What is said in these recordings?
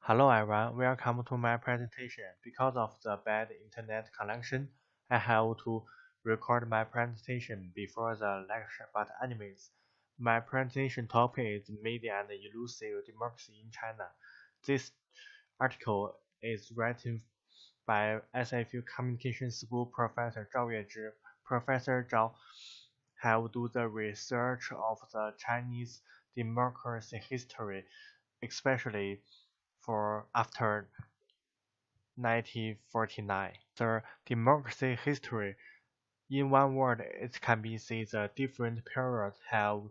Hello everyone, welcome to my presentation. Because of the bad internet connection, I have to record my presentation before the lecture. But anyways, my presentation topic is Media and Elusive Democracy in China. This article is written by SFU Communication School Professor Zhao Yuezhi. Professor Zhao have do the research of the Chinese democracy history, especially for after 1949. The democracy history, in one word, it can be said the different periods have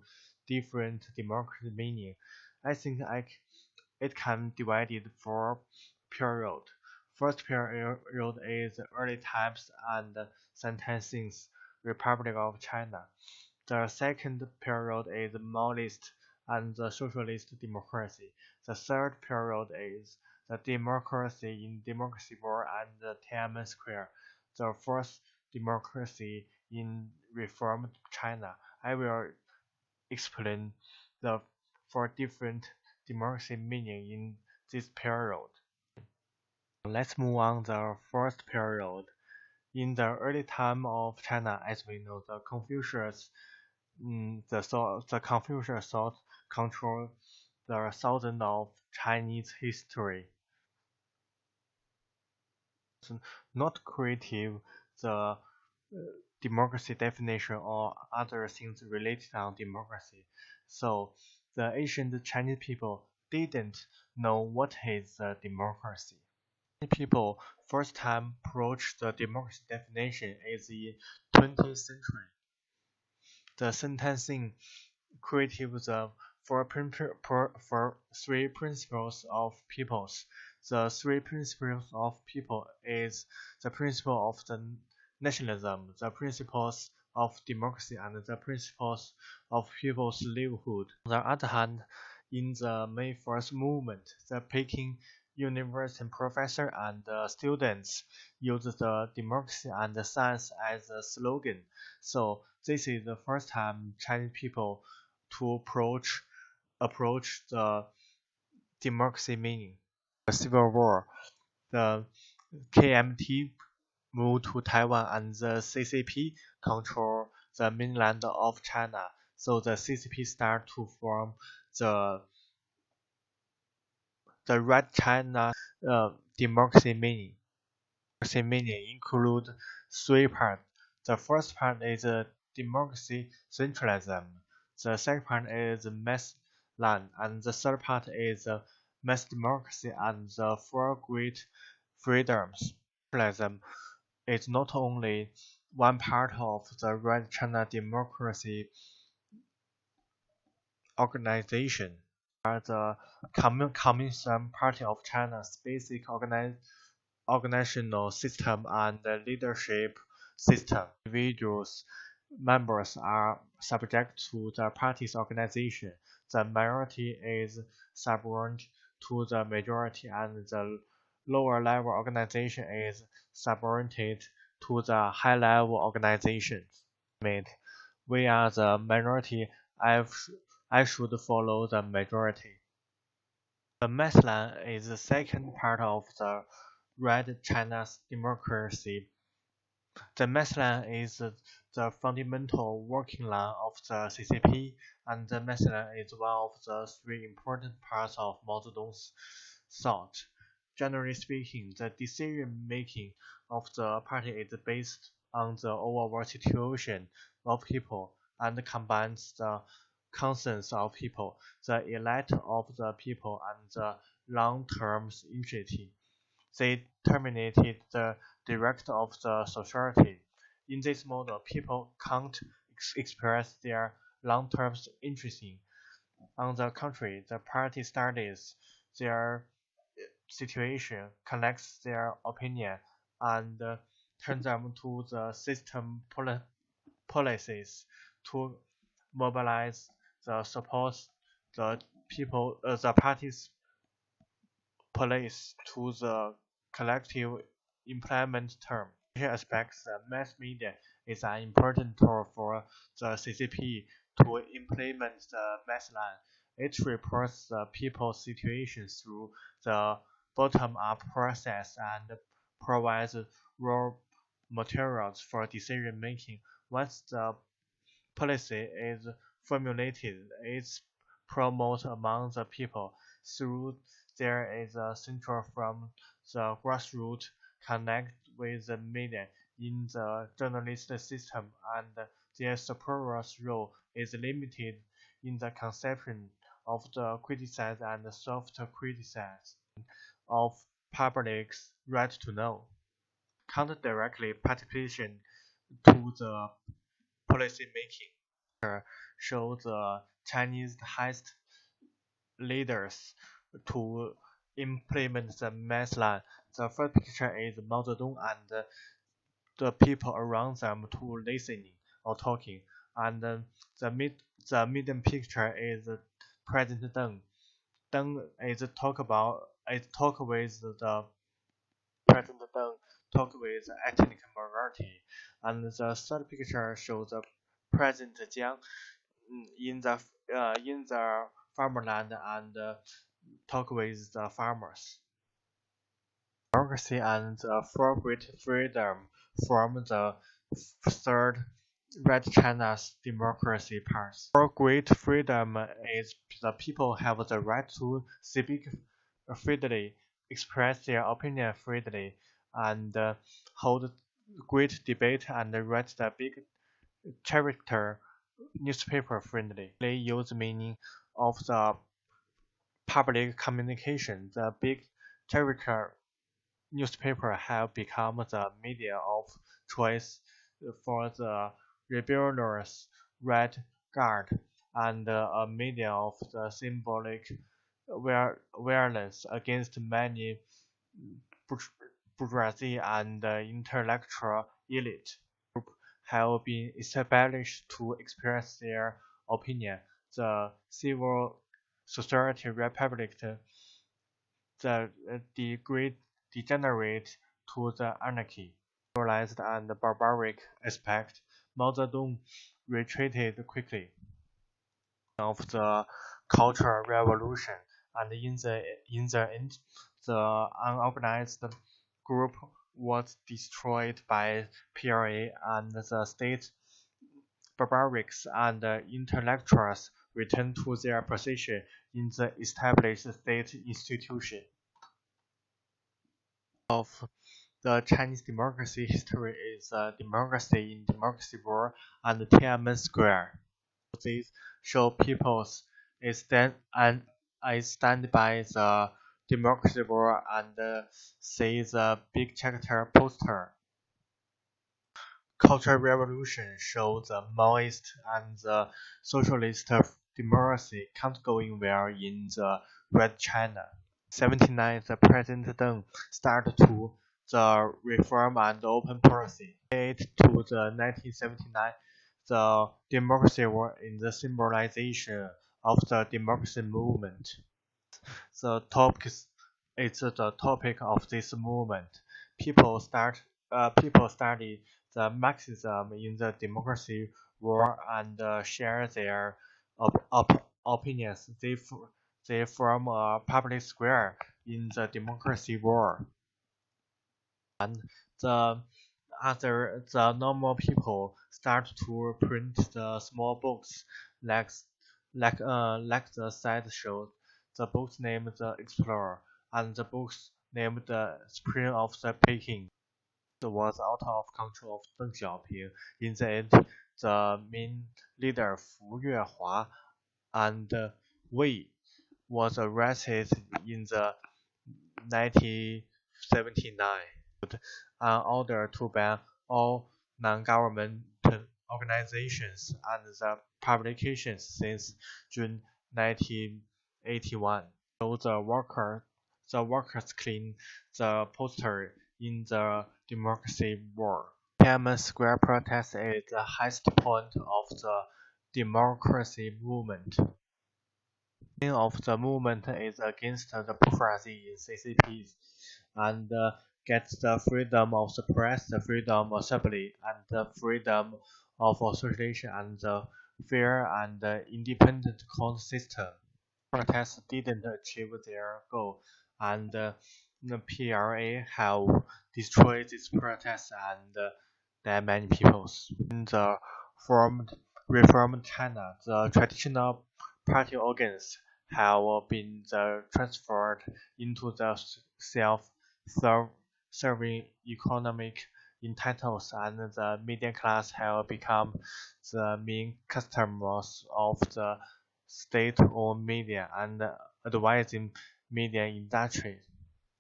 different democracy meaning. I think it can be divided for period. First period is early times and sentencing Republic of China. The second period is Maoist and the socialist democracy. The third period is the democracy in Democracy War and the Tiananmen Square. The fourth democracy in reformed China. I will explain the four different democracy meaning in this period. Let's move on the first period. In the early time of China, as we know, the Confucius thought control the thousands of Chinese history. So not creative the democracy definition or other things related on democracy. So the ancient Chinese people didn't know what is democracy. People first time approached the democracy definition is in 20th century. The sentencing created the for three principles of peoples. The three principles of people is the principle of the nationalism, the principles of democracy, and the principles of people's livelihood. On the other hand, in the May 1st movement, the Peking University professor and students used the democracy and the science as a slogan. So this is the first time Chinese people to approach the democracy meaning. The Civil War, the KMT moved to Taiwan and the CCP control the mainland of China. So the CCP start to form the Red China democracy meaning. Democracy meaning include three parts. The first part is democracy centralism. The second part is mass land, and the third part is mass democracy and the four great freedoms. Centralism is not only one part of the Red China democracy organization, but the Communist Party of China's basic organizational system and leadership system. Individuals members are subject to the party's organization. The minority is subordinate to the majority, and the lower level organization is subordinate to the high level organization. We are the minority. I should follow the majority. The Massland is the second part of the Red China's democracy. The Massland is the fundamental working line of the CCP, and the Massland is one of the three important parts of Mao Zedong's thought. Generally speaking, the decision-making of the party is based on the overall situation of people and combines the concerns of people, the elite of the people, and the long-term interest. They terminated the direct of the society. In this model, people can't express their long-term interest. On the contrary, the party studies their situation, collects their opinion, and turns them to the system policies to mobilize the support the party's police to the collective employment term. In aspects, mass media is an important tool for the CCP to implement the mass line. It reports the people's situation through the bottom-up process and provides raw materials for decision making. Once the policy is formulated, it's promoted among the people. Through there is a central from the grassroots connect with the media in the journalist system, and their superior's role is limited in the conception of the criticize and soft criticize of public's right to know. Can't directly participation to the policy making show the Chinese highest leaders to implement the mass line. The first picture is Mao Zedong and the people around them to listening or talking, and the medium picture is President Deng. Deng is talk with the President Deng talk with ethnic minority, and the third picture shows the President Jiang in the farmland and talk with the farmers. Democracy and for great freedom form the third Red China's democracy part. For great freedom is the people have the right to speak freely, express their opinion freely, and hold great debate and write the big character newspaper friendly. They use meaning of the public communication. The big character newspaper have become the media of choice for the rebellious Red Guard and a media of the symbolic violence against many bourgeoisie and intellectual elite have been established to express their opinion. The civil society republic, the degenerate to the anarchy, civilized and barbaric aspect, Mao Zedong retreated quickly of the Cultural Revolution, and in the end, the unorganized group was destroyed by PRA, and the state barbarics and intellectuals returned to their position in the established state institution. Of the Chinese democracy history is Democracy in Democracy War and Tiananmen Square. These show peoples I stand by the democracy war and see the big character poster. Cultural Revolution shows the Maoist and the socialist democracy can't going well in the Red China. 79, the President Deng started to the reform and open policy. 8 to the 1979, the democracy war in the symbolization of the democracy movement. The topic is the topic of this movement. People study the Marxism in the democracy war and share their opinions. They form a public square in the democracy war. And the the normal people start to print the small books like like the site shows. The books named The Explorer and the books named The Spring of the Peking. It was out of control of Deng Xiaoping. In the end, the main leader Fu Yuehua and Wei was arrested in the 1979 an order to ban all non-government organizations and the publications since June 1981. So the workers clean the poster in the democracy war. Tiananmen Square protest is the highest point of the democracy movement. The aim of the movement is against the bourgeoisie in CCPs and gets the freedom of the press, the freedom of assembly, and the freedom of association and the fair and independent court system. protests didn't achieve their goal, and the PRA have destroyed these protests and dead many people. In the reformed China, the traditional party organs have been transferred into the self-serving economic entities, and the middle class have become the main customers of the state-owned media and advising media industry.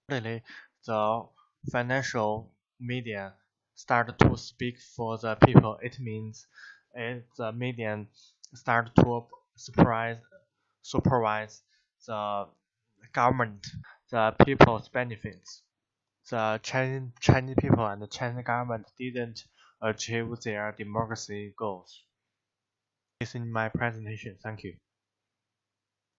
Really, the financial media start to speak for the people. It means the media start to supervise the government, the people's benefits. The Chinese people and the Chinese government didn't achieve their democracy goals. This is my presentation. Thank you.